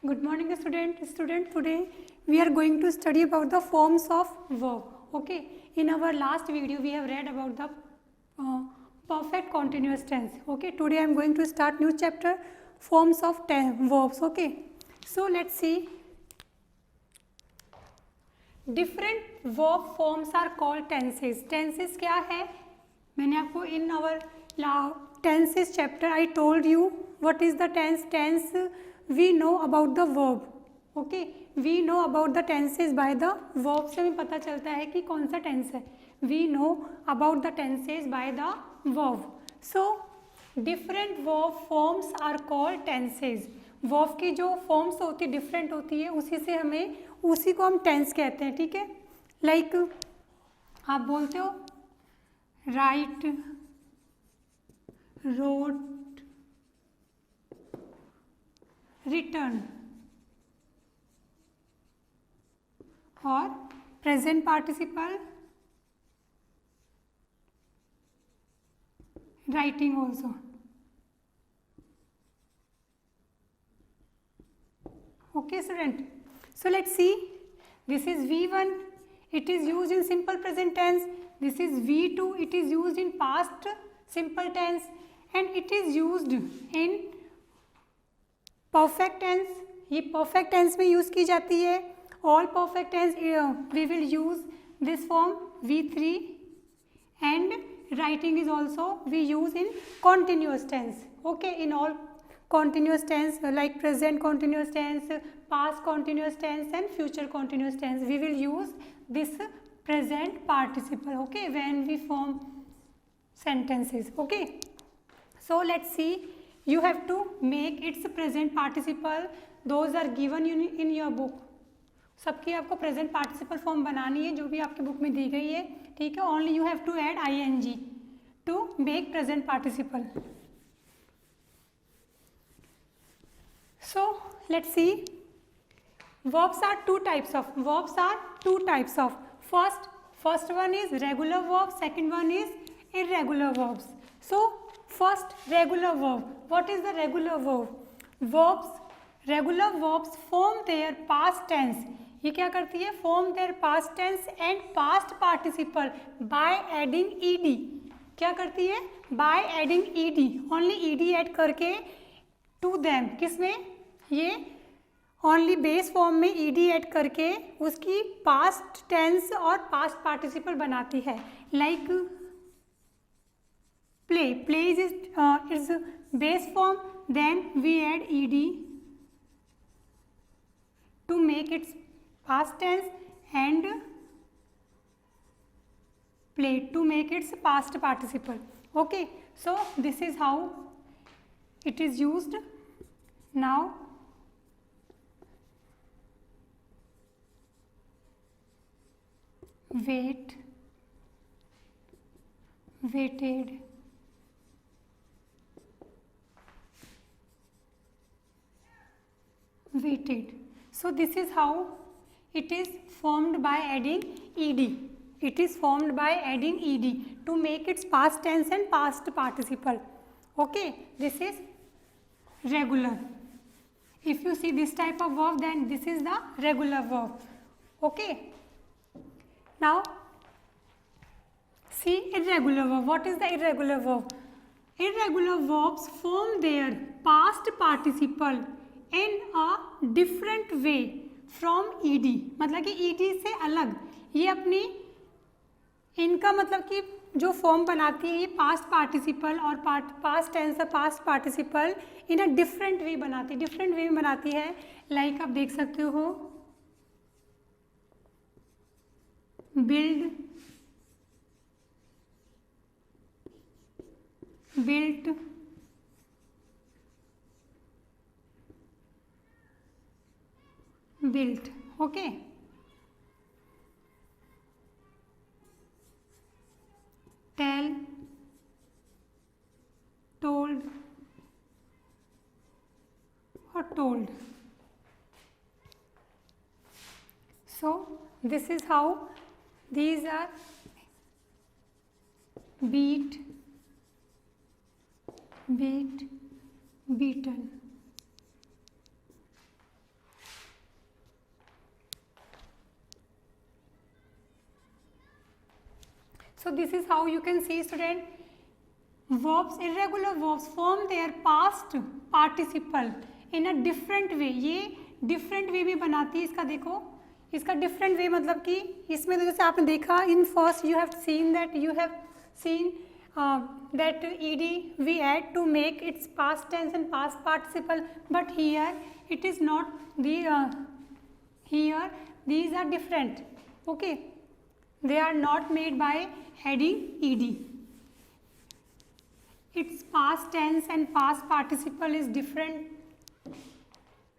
Good morning, student. Today we are going to study about the forms of verb. Okay. In our last video we have read about the perfect continuous tense. Okay. Today I am going to start new chapter, forms of verbs. Okay. So let's see. Different verb forms are called tenses. Tenses क्या है? मैंने आपको in our tenses chapter I told you what is the tense. Tense we know about the verb. Okay, we know about the tenses by the verb से हमें पता चलता है कि कौन सा tense है. We know about the tenses by the verb. So different verb forms are called tenses. verb की जो forms होती different होती है उसी को हम tense कहते हैं. ठीक है, like आप बोलते हो write, wrote, रिटर्न और present participle writing also. Okay student, so let's see. This is V1, it is used in simple present tense. This is V2, it is used in past simple tense, and it is used in perfect tense. ये perfect tense में use की जाती है. All perfect tense we will use this form V3 and writing is also we use in continuous tense. Okay, in all continuous tense like present continuous tense, past continuous tense and future continuous tense we will use this present participle. Okay, when we form sentences. Okay, so let's see. You have to make its present participle. Those are given in your book. सबकी आपको present participle form बनानी है जो भी आपके book में दी गई है. ठीक है, only you have to add ing to make present participle. So let's see. Verbs are two types of. First one is regular verbs, second one is irregular verbs. So first, regular verb. What is the regular verb? Regular verbs form their past tense. ये क्या करती है? Form their past tense and past participle by adding ed. क्या करती है? By adding ed. Only ed add करके to them. किसमें? ये only base form में ed add करके उसकी past tense और past participle बनाती है. Like play is base form, then we add ed to make its past tense and play to make its past participle. Okay, so this is how it is used. Now wait, waited, waited. So this is how it is formed by adding ed. It is formed by adding ed to make its past tense and past participle. Okay, this is regular. If you see this type of verb, then this is the regular verb. Okay, now see irregular verb. What is the irregular verb? Irregular verbs form their past participle in a different way from ed. मतलब कि ed से अलग ये अपनी इनका मतलब कि जो फॉर्म बनाती है ये पास्ट पार्टिसिपल और पास्ट टेंस और past participle in a different way बनाती है. डिफरेंट वे में बनाती है. लाइक आप देख सकते हो build, built, built. Okay, tell, told or told. So this is how these are beat, beat, beaten. So this is how you can see, student, verbs, irregular verbs form their past participle in a different way. ये different way में बनाती है. इसका देखो, इसका different way मतलब कि इसमें तो जैसे आपने देखा, in first you have seen that that ed we add to make its past tense and past participle, but here it is not the here these are different. Okay, they are not made by adding ed. Its past tense and past participle is different,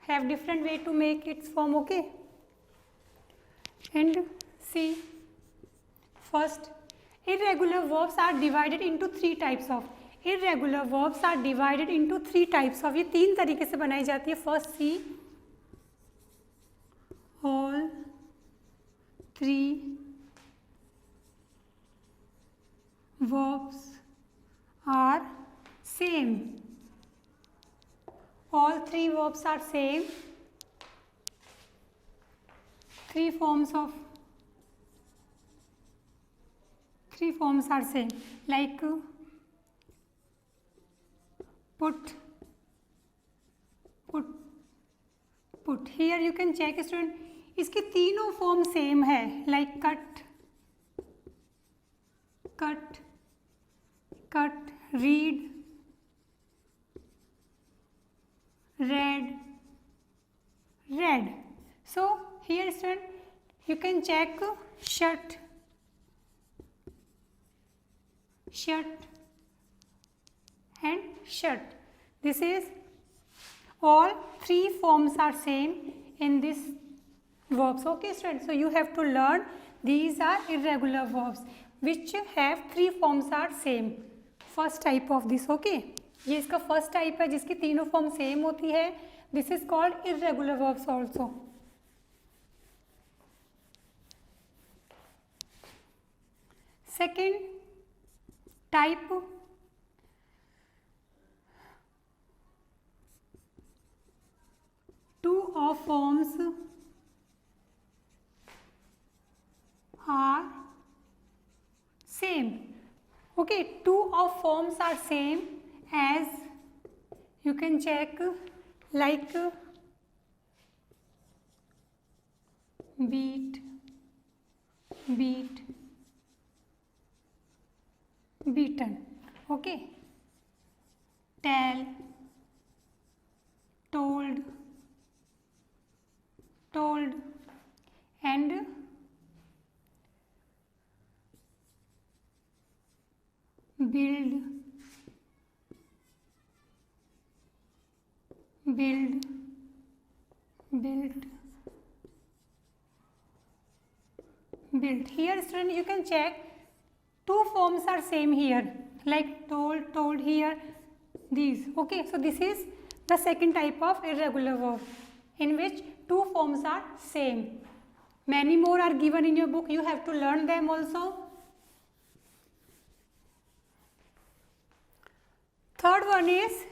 have different way to make its form. Okay, and see, first, irregular verbs are divided into three types of. Irregular verbs are divided into three types of. ये तीन तरीके से बनाई जाती है. First, see, all three verbs are same. All three verbs are same. Three forms are same, like put. Here you can check, student, इसकी तीनों form same है, like cut, read, read. So here, student, you can check shut and shut. This is all three forms are same in this verbs. Okay, students, so you have to learn these are irregular verbs which have three forms are same. First type of this. Okay, ये इसका first type है जिसकी तीनों form same होती है. This is called irregular verbs also. Second type, two of forms are same. Okay, two of forms are same, as you can check, like beat, beaten. Okay, tell, told, and build, Here, student, you can check two forms are same here, like told here, these. Okay, so this is the second type of irregular verb in which two forms are same. Many more are given in your book, you have to learn them also. Third one is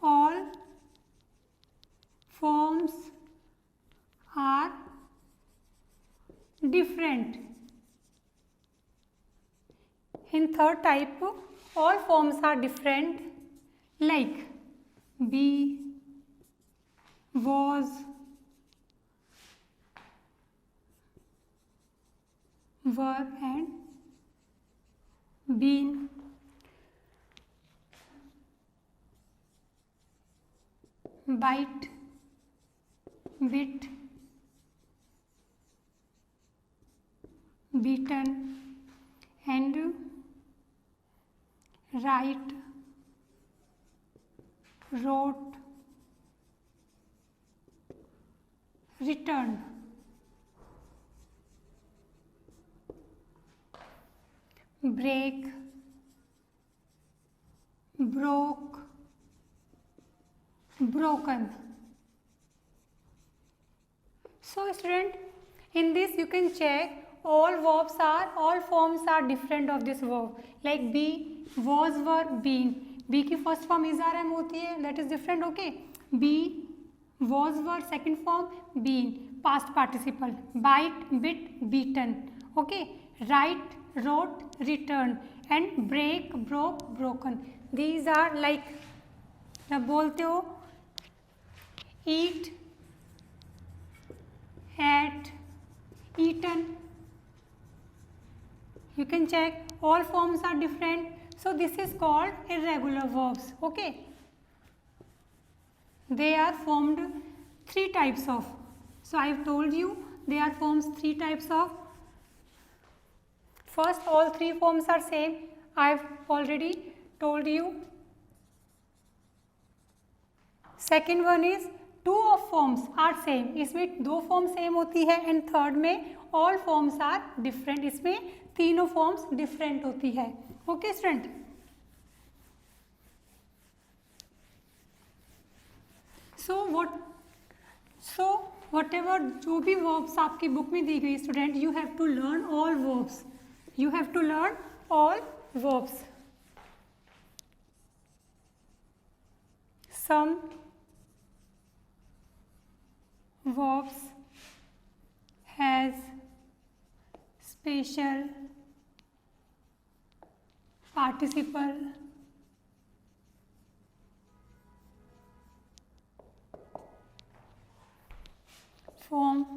all forms are different. In third type, all forms are different, like be, was, were, and been. Bite, bit, beaten, and write, wrote, return. Break, broke, broken. So, student, in this you can check all forms are different of this verb, like be, was, were, been. Be की first form is RM होती है, that is different. Okay, be, was, were, second form been, past participle. Bite, bit, beaten. Okay, write, wrote, returned, and break, broke, broken. These are like, जब बोलते हो eat, ate, eaten, you can check, all forms are different. So this is called irregular verbs. Okay, they are formed three types of. So I have told you they are forms three types of. First, all three forms are same. I have already told you. Second one is two of forms are same. इसमें दो form same होती है. And third में all forms are different. इसमें तीनों forms different होती है. Okay student. So whatever जो भी वर्ब्स आपकी बुक में दी गई student, you have to learn all verbs. You have to learn all verbs. Some verbs has special participle forms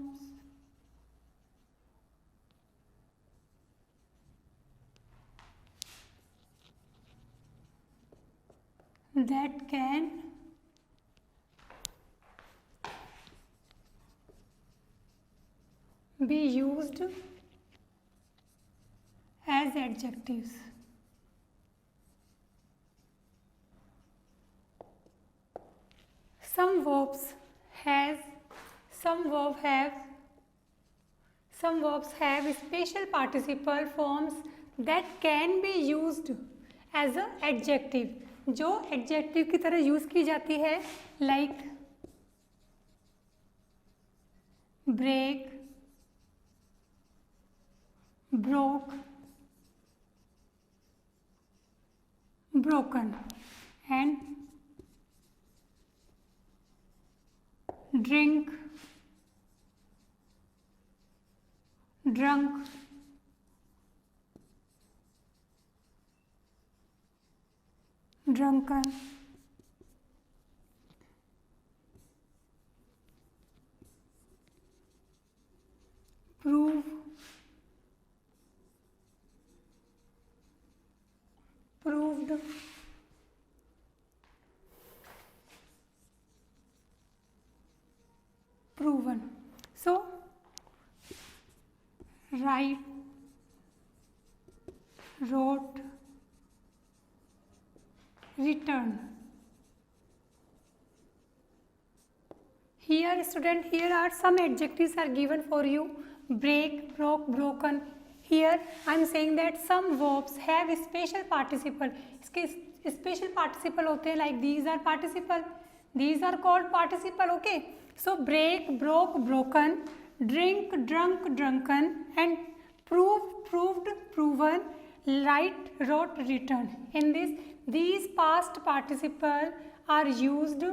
that can be used as adjectives. Some verbs have special participle forms that can be used as a adjective. जो adjective की तरह use की जाती है, like break, broke, broken, and drink, drunk, drunken, prove, proved, proven. So write, wrote, return. Here student, here are some adjectives are given for you. Break, broke, broken. Here I am saying that some verbs have a special participle. इसके special participle होते हैं, like these are participle. These are called participle. Okay. So break, broke, broken, drink, drunk, drunken, and prove, proved, proven, write, wrote, return. In this, these past participle are used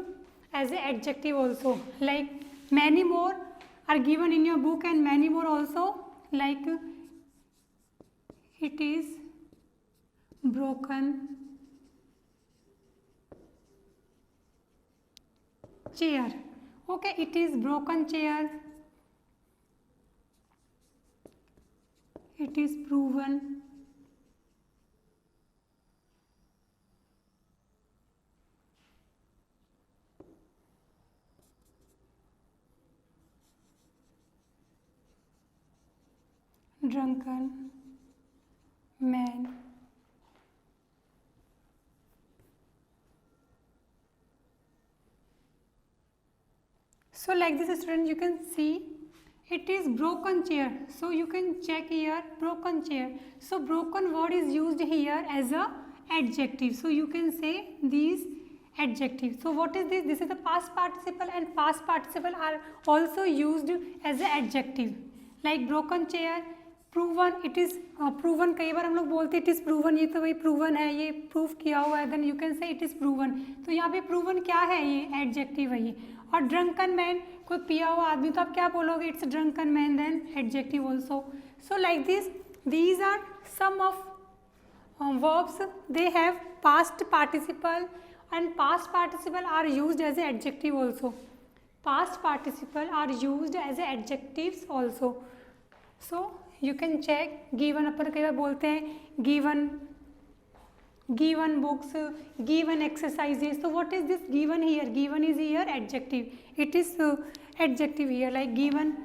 as an adjective also. Like many more are given in your book, and many more also, like it is broken chair. Okay, it is broken chair. It is proven. Drunken man. So like this student, you can see it is broken chair. So you can check here broken chair. So broken word is used here as a adjective. So you can say these adjectives. So what is this? This is the past participle, and past participle are also used as a adjective. Like broken chair, proven, it is proven. कई बार हम लोग बोलते हैं it is proven, ये तो भाई proven है, ये प्रूफ किया हुआ है, then you can say it is proven. तो यहाँ पे प्रूवन क्या है? ये एडजेक्टिव है ये. और ड्रंकन मैन, कोई पिया हुआ आदमी, तो आप क्या बोलोगे? It's drunken man, then adjective also. So like this, these are some of verbs. They have past participle, and past participle are used as an adjective also. Past participle are used as adjectives also. So you can check. Given अपन कई बार बोलते हैं given books, given exercises. So what is this given here? Given is here adjective. It is adjective here, like given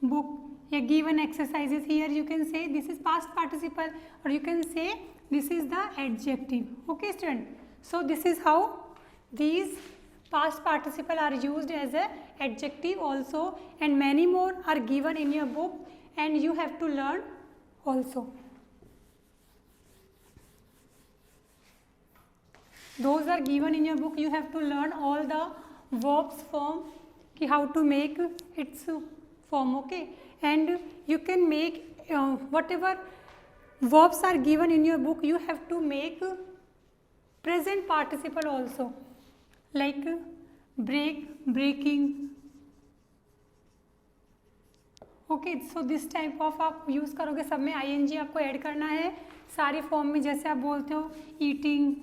book, या given exercises. Here you can say this is past participle, or you can say this is the adjective. Okay student, so this is how these past participle are used as a adjective also, and many more are given in your book and you have to learn also. Those are given in your book. You have to learn all the verbs form, how to make its form. Okay, and you can make whatever verbs are given in your book, you have to make present participle also, like break, breaking. Okay, so this type of आप use करोगे, सब में ing आपको add करना है सारी form में, जैसे आप बोलते हो eating.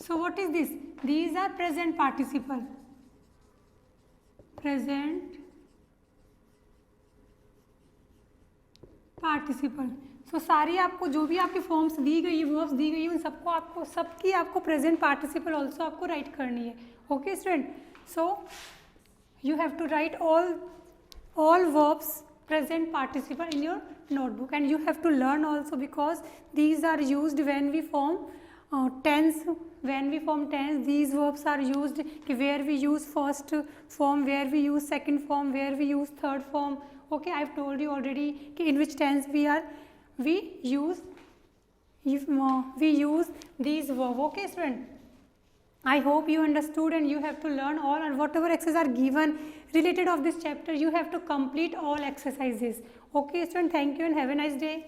So what is this? These are present participle. Present participle. So सारी आपको जो भी आपकी फॉर्म्स दी गई है, वर्ब्स दी गई है, उन सबको आपको सबकी आपको प्रेजेंट पार्टिसिपल ऑल्सो आपको राइट करनी है. Okay student, so you have to write all verbs present participle in your notebook, and you have to learn also, because these are used when we form tense. When we form tense, these verbs are used where we use first form, where we use second form, where we use third form. Okay, I have told you already in which tense we use these verbs. Okay student, I hope you understood, and you have to learn all, and whatever exercises are given related of this chapter, you have to complete all exercises. Okay student, thank you and have a nice day.